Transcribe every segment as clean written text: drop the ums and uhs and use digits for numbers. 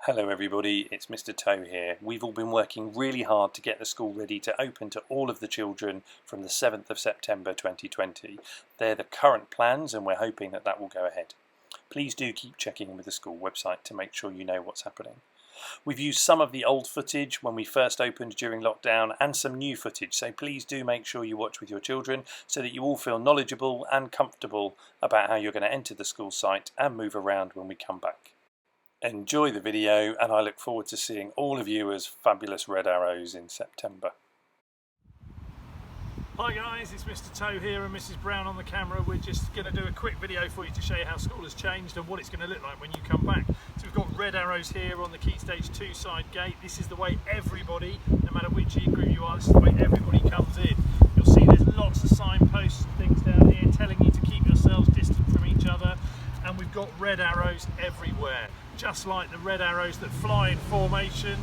Hello everybody, it's Mr. Toe here. We've all been working really hard to get the school ready to open to all of the children from the 7th of September 2020. They're the current plans and we're hoping that that will go ahead. Please do keep checking in with the school website to make sure you know what's happening. We've used some of the old footage when we first opened during lockdown and some new footage, so please do make sure you watch with your children so that you all feel knowledgeable and comfortable about how you're going to enter the school site and move around when we come back. Enjoy the video and I look forward to seeing all of you as fabulous red arrows in September. Hi guys, it's Mr. Toe here and Mrs. Brown on the camera. We're just going to do a quick video for you to show you how school has changed and what it's going to look like when you come back. So we've got red arrows here on the Key Stage 2 side gate. This is the way everybody, no matter which year group you are, this is the way everybody comes in. You'll see there's lots of signposts and things down here telling you to keep yourselves distant from each other. And we've got red arrows everywhere, just like the red arrows that fly in formation.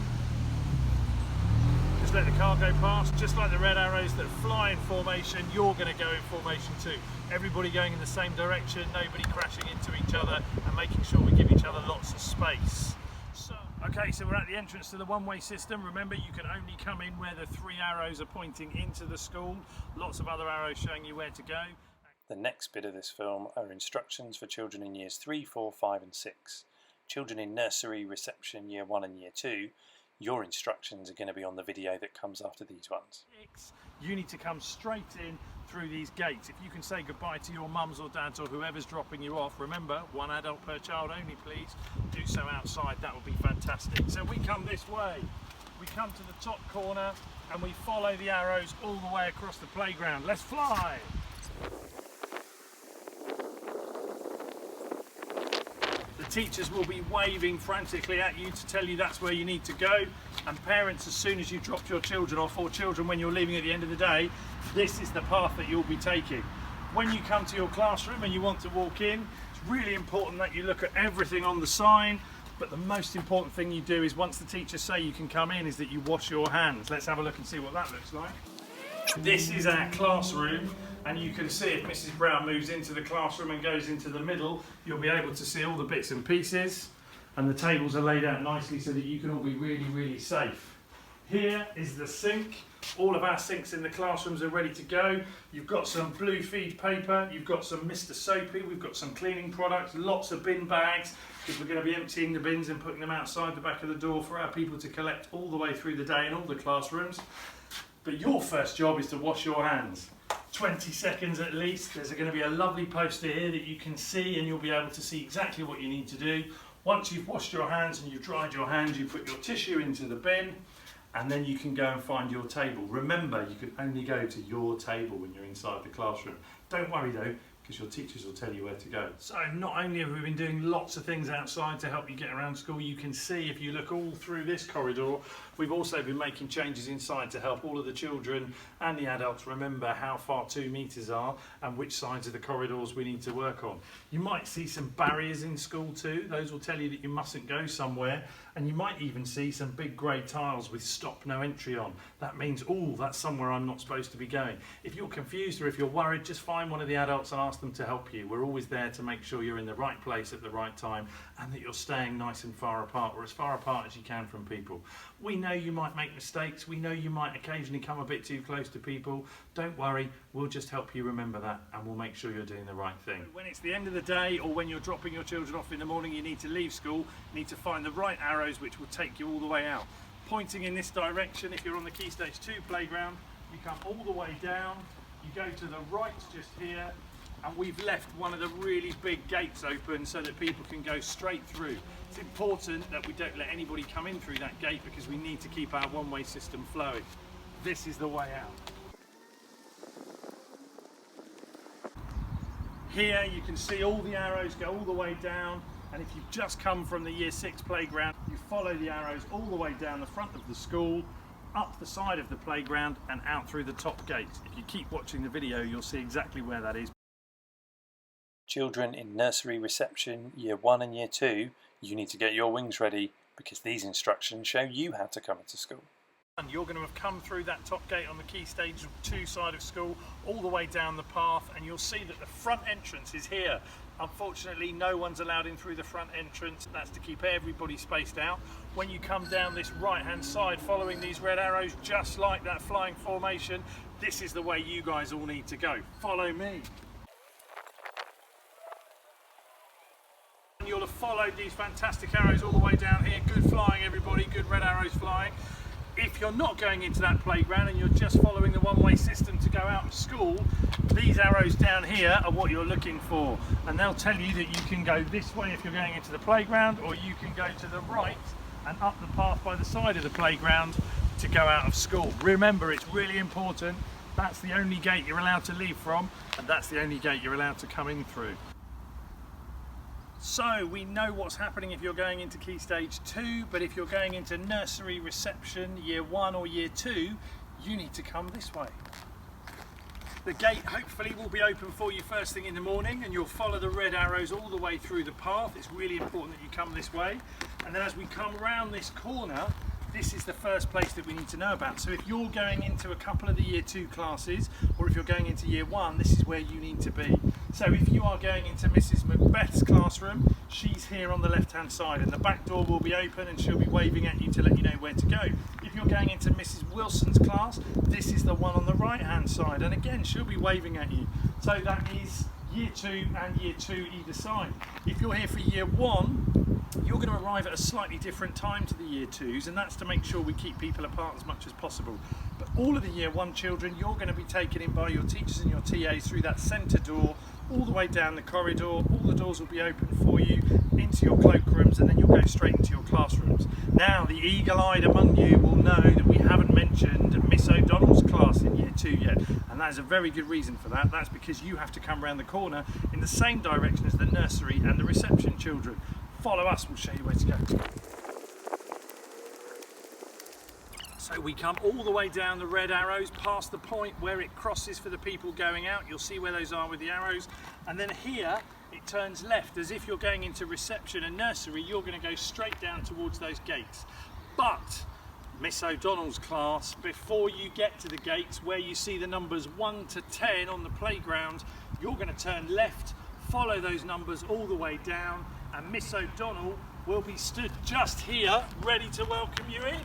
Just let the car go past. Just like the red arrows that fly in formation, you're going to go in formation too. Everybody going in the same direction, nobody crashing into each other, and making sure we give each other lots of space. Okay, so we're at the entrance to the one-way system. Remember, you can only come in where the 3 arrows are pointing into the school. Lots of other arrows showing you where to go. The next bit of this film are instructions for children in years 3, 4, 5 and 6. Children in nursery, reception, year 1 and year 2, your instructions are going to be on the video that comes after these ones. You need to come straight in through these gates. If you can say goodbye to your mums or dads or whoever's dropping you off, remember, 1 adult per child only please, do so outside, that would be fantastic. So we come this way, we come to the top corner and we follow the arrows all the way across the playground. Let's fly! The teachers will be waving frantically at you to tell you that's where you need to go, and parents, as soon as you drop your children off, or children when you're leaving at the end of the day, this is the path that you'll be taking. When you come to your classroom and you want to walk in, it's really important that you look at everything on the sign, but the most important thing you do is, once the teachers say you can come in, is that you wash your hands. Let's have a look and see what that looks like. This is our classroom, and you can see if Mrs. Brown moves into the classroom and goes into the middle, you'll be able to see all the bits and pieces, and the tables are laid out nicely so that you can all be really safe. Here is the sink. All of our sinks in the classrooms are ready to go. You've got some blue feed paper, you've got some Mr. Soapy, we've got some cleaning products, lots of bin bags, because we're going to be emptying the bins and putting them outside the back of the door for our people to collect all the way through the day in all the classrooms. But your first job is to wash your hands. 20 seconds at least. There's going to be a lovely poster here that you can see, and you'll be able to see exactly what you need to do. Once you've washed your hands and you've dried your hands, you put your tissue into the bin, and then you can go and find your table. Remember, you can only go to your table when you're inside the classroom. Don't worry though, because your teachers will tell you where to go. So not only have we been doing lots of things outside to help you get around school, you can see if you look all through this corridor, we've also been making changes inside to help all of the children and the adults remember how far 2 metres are and which sides of the corridors we need to work on. You might see some barriers in school too. Those will tell you that you mustn't go somewhere, and you might even see some big grey tiles with stop no entry on. That means, oh, that's somewhere I'm not supposed to be going. If you're confused or if you're worried, just find one of the adults and ask them to help you. We're always there to make sure you're in the right place at the right time and that you're staying nice and far apart, or as far apart as you can from people. We know you might make mistakes, we know you might occasionally come a bit too close to people. Don't worry, we'll just help you remember that, and we'll make sure you're doing the right thing. When it's the end of the day, or when you're dropping your children off in the morning, you need to leave school, you need to find the right arrows which will take you all the way out. Pointing in this direction, if you're on the Key Stage 2 playground, you come all the way down, you go to the right just here, and we've left one of the really big gates open so that people can go straight through. It's important that we don't let anybody come in through that gate because we need to keep our one-way system flowing. This is the way out. Here you can see all the arrows go all the way down, and if you've just come from the year 6 playground, you follow the arrows all the way down the front of the school, up the side of the playground and out through the top gate. If you keep watching the video, you'll see exactly where that is. Children in nursery, reception, year 1 and year 2, you need to get your wings ready because these instructions show you how to come into school. And you're going to have come through that top gate on the Key Stage 2 side of school, all the way down the path, and you'll see that the front entrance is here. Unfortunately, no one's allowed in through the front entrance. That's to keep everybody spaced out. When you come down this right-hand side, following these red arrows, just like that flying formation, this is the way you guys all need to go. Follow me. You'll have followed these fantastic arrows all the way down here. Good flying, everybody, good red arrows flying. If you're not going into that playground and you're just following the one-way system to go out of school, these arrows down here are what you're looking for, and they'll tell you that you can go this way if you're going into the playground, or you can go to the right and up the path by the side of the playground to go out of school. Remember, it's really important, that's the only gate you're allowed to leave from, and that's the only gate you're allowed to come in through. So we know what's happening if you're going into Key Stage 2, but if you're going into nursery reception, year 1 or year 2, you need to come this way. The gate hopefully will be open for you first thing in the morning, and you'll follow the red arrows all the way through the path. It's really important that you come this way. And then as we come round this corner, this is the first place that we need to know about. So if you're going into a couple of the year 2 classes, or if you're going into year 1, this is where you need to be. So if you are going into Mrs. Macbeth's classroom, she's here on the left-hand side, and the back door will be open and she'll be waving at you to let you know where to go. If you're going into Mrs. Wilson's class, this is the one on the right-hand side, and again, she'll be waving at you. So that is year 2 and year 2 either side. If you're here for year 1, you're going to arrive at a slightly different time to the year 2s, and that's to make sure we keep people apart as much as possible. But all of the year 1 children, you're going to be taken in by your teachers and your TAs through that centre door, all the way down the corridor. All the doors will be open for you into your cloakrooms, and then you'll go straight into your classrooms. Now, the eagle-eyed among you will know that we haven't mentioned Miss O'Donnell's class in year 2 yet, and that is a very good reason for that. That's because you have to come around the corner in the same direction as the nursery and the reception children. Follow us, we'll show you where to go. So we come all the way down the red arrows, past the point where it crosses for the people going out. You'll see where those are with the arrows. And then here, it turns left, as if you're going into reception and nursery. You're going to go straight down towards those gates. But Miss O'Donnell's class, before you get to the gates where you see the numbers 1 to 10 on the playground, you're going to turn left, follow those numbers all the way down, and Miss O'Donnell will be stood just here, ready to welcome you in.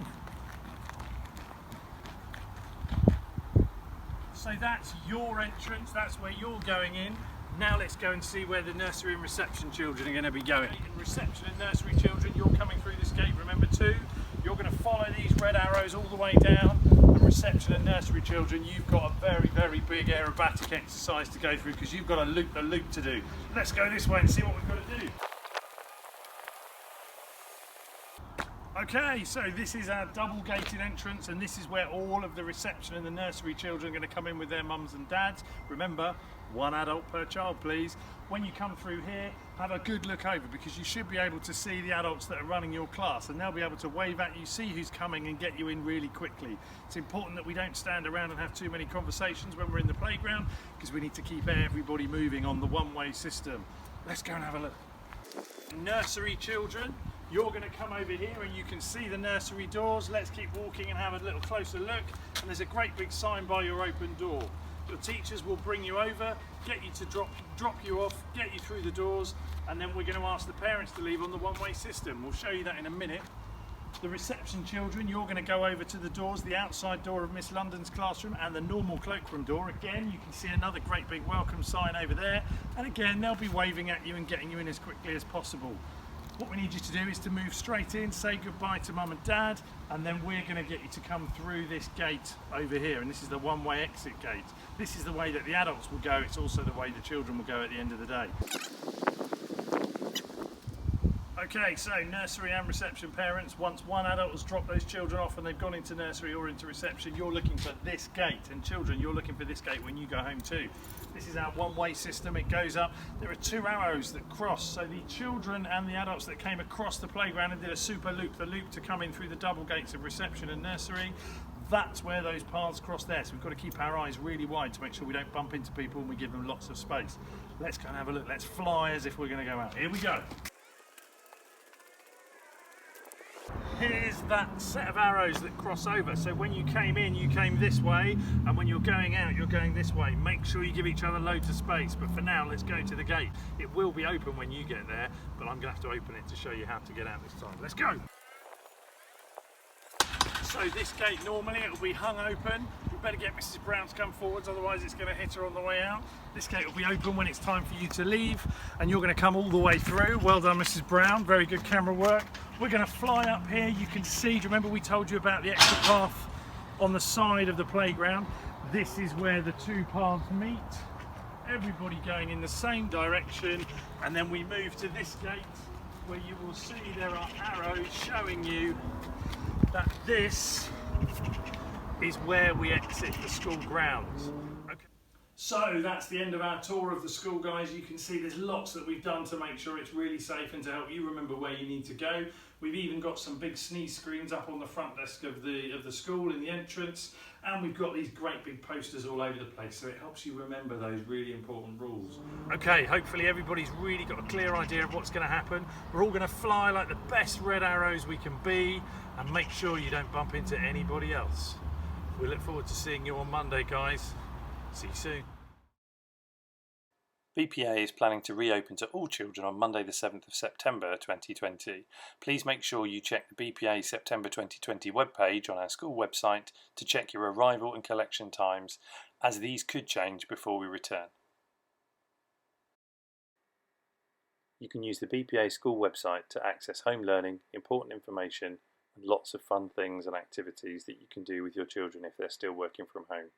So that's your entrance, that's where you're going in. Now let's go and see where the nursery and reception children are going to be going. In reception and nursery children, you're coming through this gate, remember, too. You're going to follow these red arrows all the way down. And reception and nursery children, you've got a very, very big aerobatic exercise to go through, because you've got a loop to do. Let's go this way and see what we've got to do. Okay, so this is our double gated entrance, and this is where all of the reception and the nursery children are going to come in with their mums and dads. Remember, 1 adult per child, please. When you come through here, have a good look over, because you should be able to see the adults that are running your class, and they'll be able to wave at you, see who's coming, and get you in really quickly. It's important that we don't stand around and have too many conversations when we're in the playground, because we need to keep everybody moving on the one-way system. Let's go and have a look. Nursery children, you're going to come over here and you can see the nursery doors. Let's keep walking and have a little closer look. And there's a great big sign by your open door. Your teachers will bring you over, get you to drop you off, get you through the doors, and then we're going to ask the parents to leave on the one-way system. We'll show you that in a minute. The reception children, you're going to go over to the doors, the outside door of Miss London's classroom and the normal cloakroom door. Again, you can see another great big welcome sign over there. And again, they'll be waving at you and getting you in as quickly as possible. What we need you to do is to move straight in, say goodbye to mum and dad, and then we're going to get you to come through this gate over here, and this is the one-way exit gate. This is the way that the adults will go, it's also the way the children will go at the end of the day. Okay, so nursery and reception parents, once one adult has dropped those children off and they've gone into nursery or into reception, you're looking for this gate, and children, you're looking for this gate when you go home too. This is our one-way system, it goes up. There are 2 arrows that cross, so the children and the adults that came across the playground and did a super loop, the loop to come in through the double gates of reception and nursery, that's where those paths cross there. So we've got to keep our eyes really wide to make sure we don't bump into people and we give them lots of space. Let's go and have a look, let's fly as if we're going to go out. Here we go. here's that set of arrows that cross over. So when you came in, you came this way, and when you're going out, you're going this way. Make sure you give each other loads of space. But for now, let's go to the gate. It will be open when you get there, but I'm going to have to open it to show you how to get out this time. Let's go. So this gate, normally it will be hung open. We better get Mrs. Brown to come forwards, otherwise it's going to hit her on the way out. This gate will be open when it's time for you to leave, and you're going to come all the way through. Well done, Mrs. Brown, very good camera work. We're going to fly up here. You can see, do you remember we told you about the extra path on the side of the playground? This is where the two paths meet. Everybody going in the same direction, and then we move to this gate where you will see there are arrows showing you that this is where we exit the school grounds. Okay. So that's the end of our tour of the school, guys. You can see there's lots that we've done to make sure it's really safe and to help you remember where you need to go. We've even got some big sneeze screens up on the front desk of the school in the entrance, and we've got these great big posters all over the place, so it helps you remember those really important rules. Okay, hopefully everybody's really got a clear idea of what's going to happen. We're all going to fly like the best red arrows we can be, and make sure you don't bump into anybody else. We look forward to seeing you on Monday, guys. See you soon. BPA is planning to reopen to all children on Monday the 7th of September 2020. Please make sure you check the BPA September 2020 webpage on our school website to check your arrival and collection times, as these could change before we return. You can use the BPA school website to access home learning, important information, and lots of fun things and activities that you can do with your children if they're still working from home.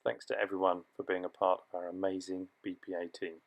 Thanks to everyone for being a part of our amazing BPA team.